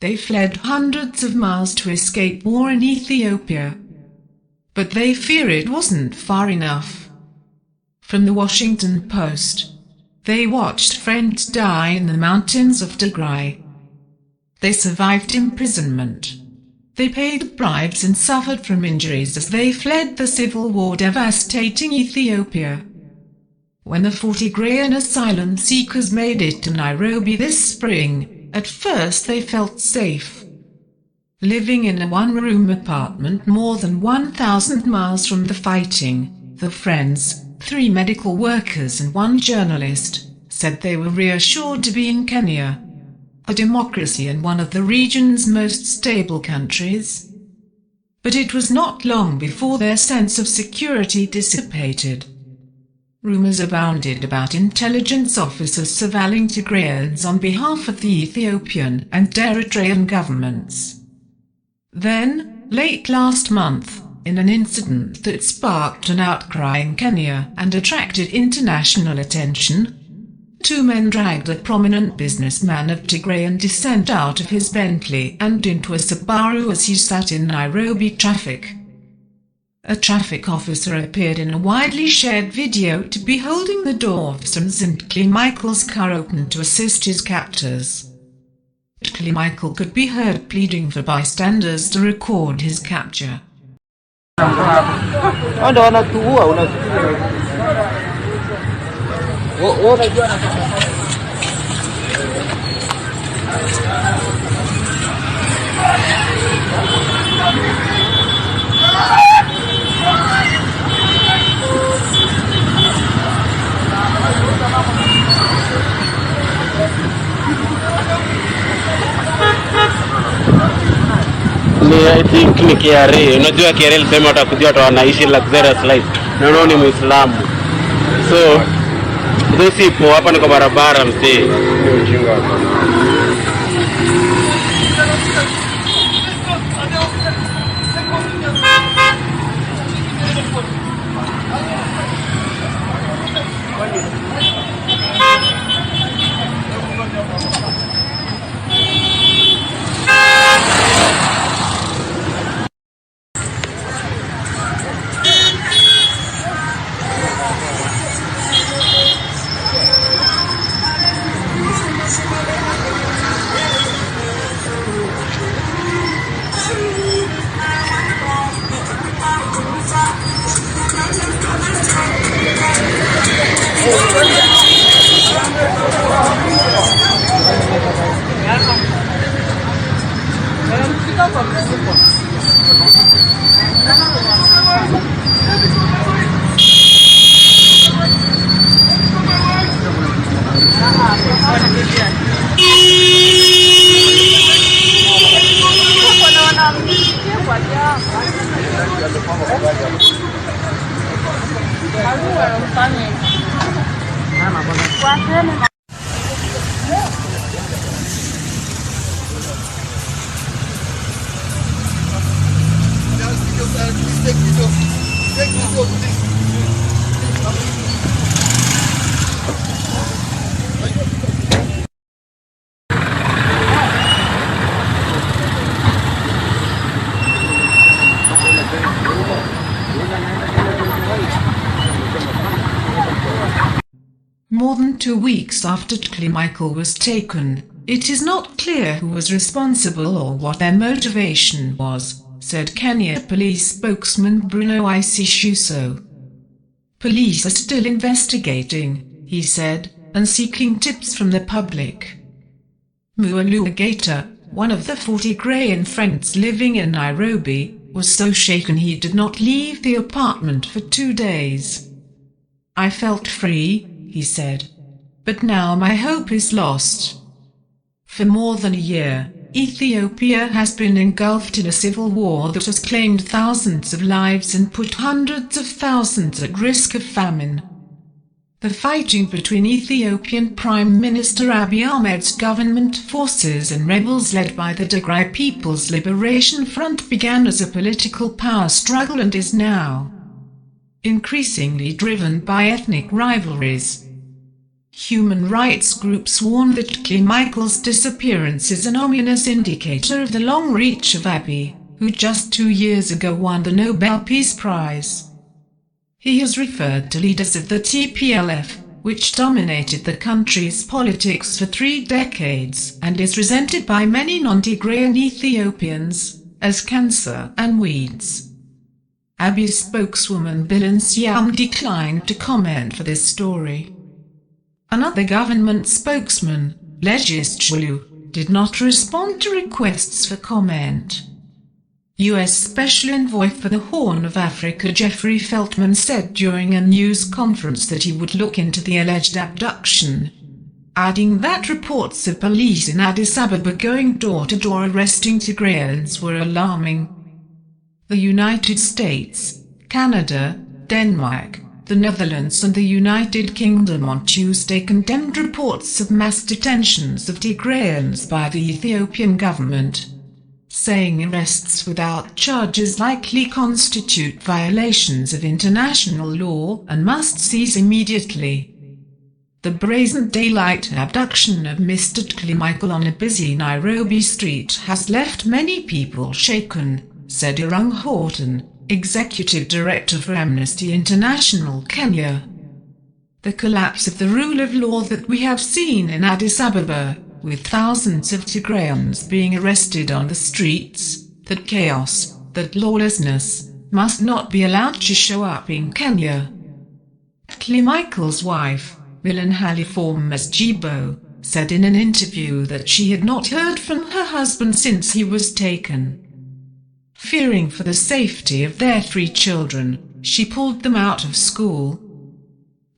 They fled hundreds of miles to escape war in Ethiopia. But they fear it wasn't far enough. From the Washington Post. They watched friends die in the mountains of Tigray. They survived imprisonment. They paid bribes and suffered from injuries as they fled the civil war devastating Ethiopia. When the 40 Tigrayan asylum seekers made it to Nairobi this spring, at first they felt safe. Living in a one-room apartment more than 1,000 miles from the fighting, the friends, 3 medical workers and 1 journalist, said they were reassured to be in Kenya, a democracy and one of the region's most stable countries. But it was not long before their sense of security dissipated. Rumors abounded about intelligence officers surveilling Tigrayans on behalf of the Ethiopian and Eritrean governments. Then, late last month, in an incident that sparked an outcry in Kenya and attracted international attention, 2 men dragged a prominent businessman of Tigrayan descent out of his Bentley and into a Subaru as he sat in Nairobi traffic. A traffic officer appeared in a widely shared video to be holding the door of Samson Teklemichael's car open to assist his captors. Teklemichael could be heard pleading for bystanders to record his capture. I think ni KRA. Unajua KRA ilisema watakuja watu wanaishi luxurious life. Na wao ni Muislamu. So ndio sipo hapa ni kwa barabara mzee. More than 2 weeks after Teklemichael was taken, it is not clear who was responsible or what their motivation was, said Kenya police spokesman Bruno Isishuso. Police are still investigating, he said, and seeking tips from the public. Mualuagata, one of the 40 Tigrayan friends living in Nairobi, was so shaken he did not leave the apartment for 2 days. I felt free, he said. But now my hope is lost. For more than a year, Ethiopia has been engulfed in a civil war that has claimed thousands of lives and put hundreds of thousands at risk of famine. The fighting between Ethiopian Prime Minister Abiy Ahmed's government forces and rebels led by the Tigray People's Liberation Front began as a political power struggle and is now increasingly driven by ethnic rivalries. Human rights groups warn that Teklemichael's disappearance is an ominous indicator of the long reach of Abiy, who just 2 years ago won the Nobel Peace Prize. He has referred to leaders of the TPLF, which dominated the country's politics for 3 decades and is resented by many non-Tigrayan Ethiopians, as cancer and weeds. Abiy's spokeswoman Bilan Siam declined to comment for this story. Another government spokesman, Legis Chulu, did not respond to requests for comment. U.S. Special Envoy for the Horn of Africa Jeffrey Feltman said during a news conference that he would look into the alleged abduction, adding that reports of police in Addis Ababa going door-to-door arresting Tigrayans were alarming. The United States, Canada, Denmark, the Netherlands and the United Kingdom on Tuesday condemned reports of mass detentions of Tigrayans by the Ethiopian government, saying arrests without charges likely constitute violations of international law and must cease immediately. The brazen daylight abduction of Mr. Teklemichael on a busy Nairobi street has left many people shaken, said Irung Horton, Executive Director for Amnesty International Kenya. The collapse of the rule of law that we have seen in Addis Ababa, with thousands of Tigrayans being arrested on the streets, that chaos, that lawlessness, must not be allowed to show up in Kenya. Teklemichael's wife, Milan Haliformas Jibo, said in an interview that she had not heard from her husband since he was taken. Fearing for the safety of their 3 children, she pulled them out of school.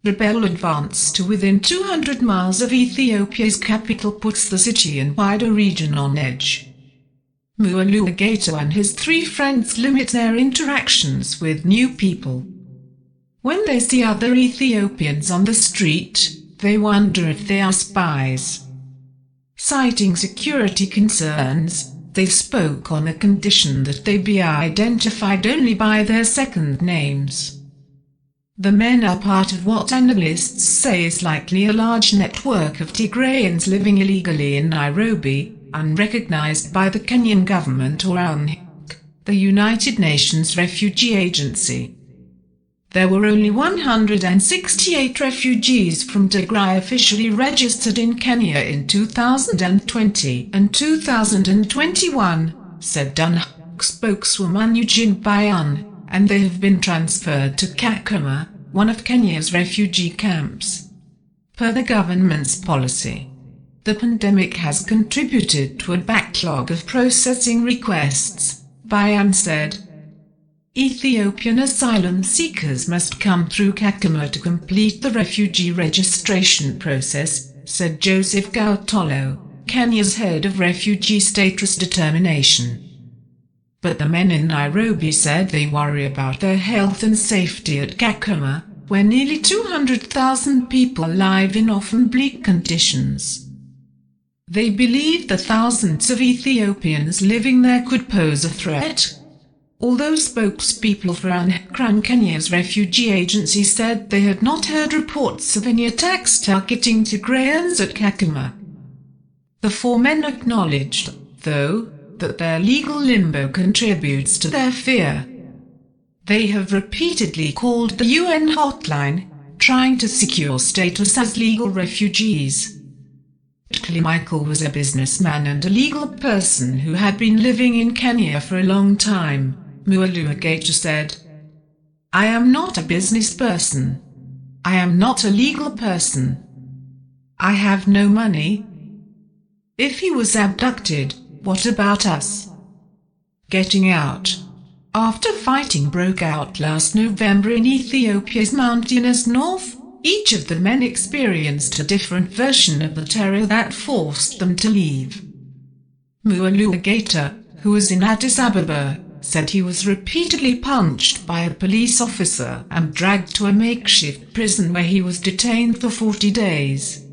Rebel advance to within 200 miles of Ethiopia's capital puts the city and wider region on edge. Mualuagato and his 3 friends limit their interactions with new people. When they see other Ethiopians on the street, they wonder if they are spies. Citing security concerns, they spoke on the condition that they be identified only by their second names. The men are part of what analysts say is likely a large network of Tigrayans living illegally in Nairobi, unrecognized by the Kenyan government or UNHCR, the United Nations Refugee Agency. There were only 168 refugees from Tigray officially registered in Kenya in 2020 and 2021, said UNHCR spokeswoman Eugene Bayan, and they have been transferred to Kakuma, one of Kenya's refugee camps. Per the government's policy, the pandemic has contributed to a backlog of processing requests, Bayan said. Ethiopian asylum seekers must come through Kakuma to complete the refugee registration process, said Joseph Gautolo, Kenya's head of refugee status determination. But the men in Nairobi said they worry about their health and safety at Kakuma, where nearly 200,000 people live in often bleak conditions. They believe the thousands of Ethiopians living there could pose a threat. Although spokespeople for UNHCR, Kenya's refugee agency, said they had not heard reports of any attacks targeting Tigrayans at Kakuma. The 4 men acknowledged, though, that their legal limbo contributes to their fear. They have repeatedly called the UN hotline, trying to secure status as legal refugees. Teklemichael was a businessman and a legal person who had been living in Kenya for a long time, Mualuagato said. I am not a business person. I am not a legal person. I have no money. If he was abducted, what about us? Getting out. After fighting broke out last November in Ethiopia's mountainous north, each of the men experienced a different version of the terror that forced them to leave. Mualuagato, who was in Addis Ababa, said he was repeatedly punched by a police officer and dragged to a makeshift prison where he was detained for 40 days.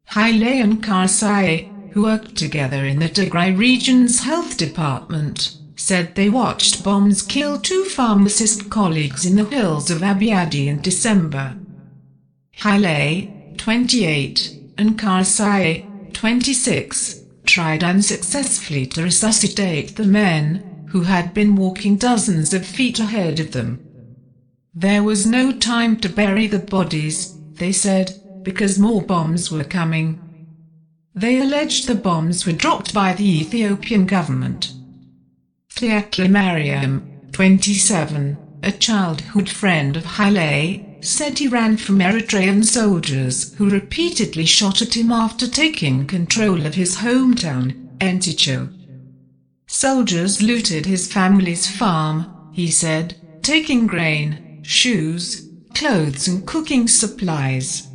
Haile and Karsai, who worked together in the Tigray region's health department, said they watched bombs kill 2 pharmacist colleagues in the hills of Abiadi in December. Haile, 28, and Karsai, 26, tried unsuccessfully to resuscitate the men, who had been walking dozens of feet ahead of them. There was no time to bury the bodies, they said, because more bombs were coming. They alleged the bombs were dropped by the Ethiopian government. Teklemichael, 27, a childhood friend of Haile, said he ran from Eritrean soldiers who repeatedly shot at him after taking control of his hometown, Anti-Ethiopia. Soldiers looted his family's farm, he said, taking grain, shoes, clothes and cooking supplies.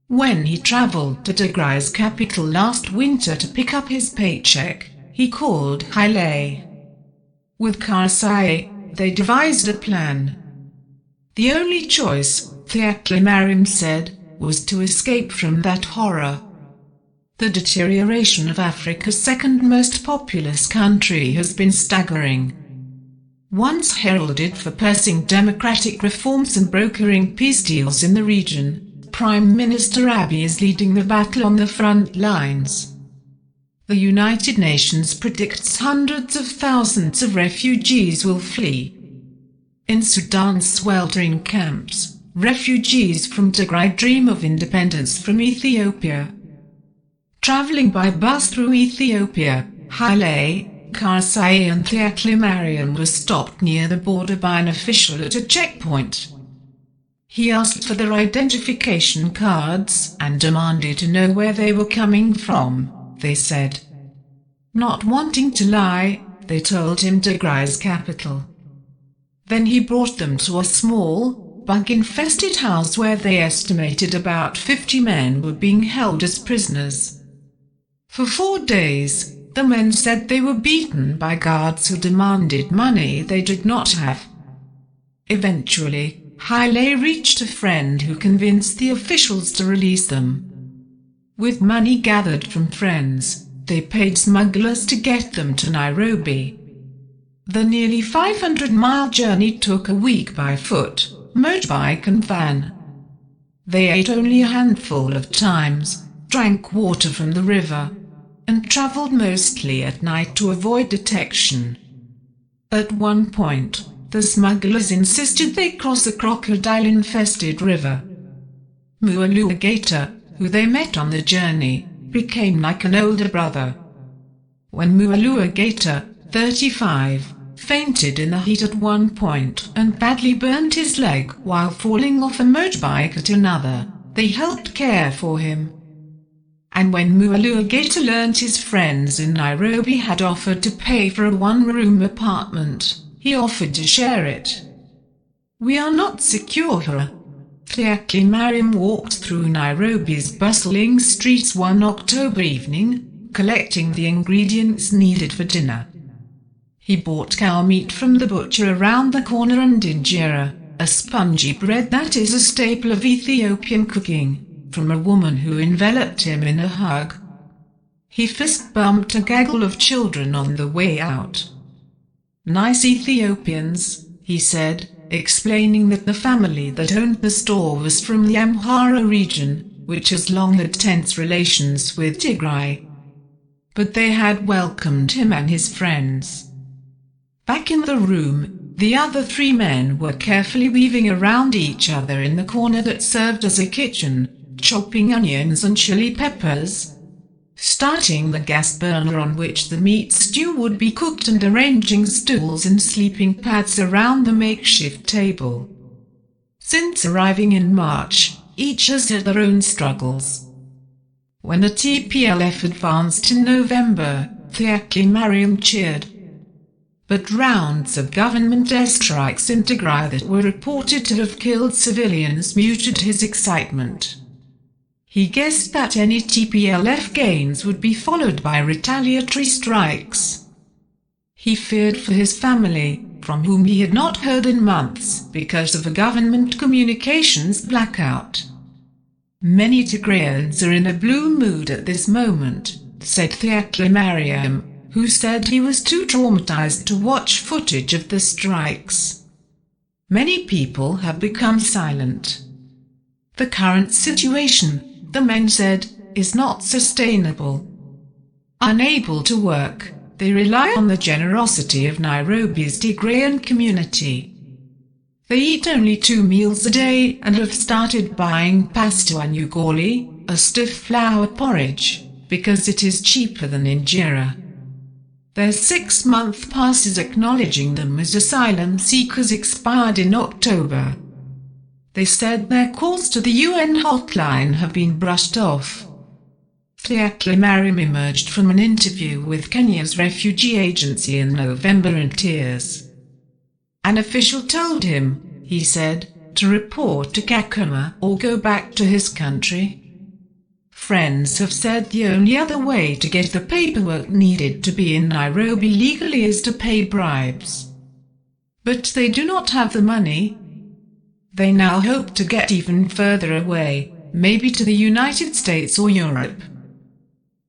When he traveled to Tigray's capital last winter to pick up his paycheck, he called Haile. With Karsai, they devised a plan. The only choice, Teklemichael said, was to escape from that horror. The deterioration of Africa's second most populous country has been staggering. Once heralded for pressing democratic reforms and brokering peace deals in the region, Prime Minister Abiy is leading the battle on the front lines. The United Nations predicts hundreds of thousands of refugees will flee. In Sudan's sweltering camps, refugees from Tigray dream of independence from Ethiopia. Traveling by bus through Ethiopia, Haile, Karsai and Teklemichael were stopped near the border by an official at a checkpoint. He asked for their identification cards and demanded to know where they were coming from, they said. Not wanting to lie, they told him Tigray's capital. Then he brought them to a small, bug-infested house where they estimated about 50 men were being held as prisoners. For 4 days, the men said they were beaten by guards who demanded money they did not have. Eventually, Haile reached a friend who convinced the officials to release them. With money gathered from friends, they paid smugglers to get them to Nairobi. The nearly 500-mile journey took a week by foot, motorbike and van. They ate only a handful of times, drank water from the river, and traveled mostly at night to avoid detection. At one point, the smugglers insisted they cross a crocodile-infested river. Alligator, who they met on the journey, became like an older brother. When Alligator, 35, fainted in the heat at one point and badly burned his leg while falling off a motorbike at another, they helped care for him. And when Alligator learned his friends in Nairobi had offered to pay for a one-room apartment, he offered to share it. "We are not secure here." Teklemichael walked through Nairobi's bustling streets one October evening, collecting the ingredients needed for dinner. He bought cow meat from the butcher around the corner and injera, a spongy bread that is a staple of Ethiopian cooking, from a woman who enveloped him in a hug. He fist-bumped a gaggle of children on the way out. "Nice Ethiopians," he said, explaining that the family that owned the store was from the Amhara region, which has long had tense relations with Tigray. But they had welcomed him and his friends. Back in the room, the other 3 men were carefully weaving around each other in the corner that served as a kitchen, chopping onions and chili peppers, starting the gas burner on which the meat stew would be cooked and arranging stools and sleeping pads around the makeshift table. Since arriving in March, each has had their own struggles. When the TPLF advanced in November, Teklemichael cheered. But rounds of government airstrikes in Tigray that were reported to have killed civilians muted his excitement. He guessed that any TPLF gains would be followed by retaliatory strikes. He feared for his family, from whom he had not heard in months because of a government communications blackout. "Many Tigrayans are in a blue mood at this moment," said Teklemichael, who said he was too traumatized to watch footage of the strikes. "Many people have become silent. The current situation, the men said, is not sustainable. Unable to work, they rely on the generosity of Nairobi's Tigrayan community. They eat only 2 meals a day and have started buying pasta and ugali, a stiff flour porridge, because it is cheaper than injera. Their 6-month passes acknowledging them as asylum seekers expired in October. They said their calls to the UN hotline have been brushed off. Teklemichael emerged from an interview with Kenya's refugee agency in November in tears. An official told him, he said, to report to Kakuma or go back to his country. Friends have said the only other way to get the paperwork needed to be in Nairobi legally is to pay bribes. But they do not have the money. They now hope to get even further away, maybe to the United States or Europe.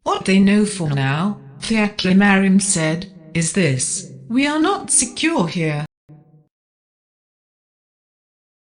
What they know for now, Teklemichael said, is this: we are not secure here.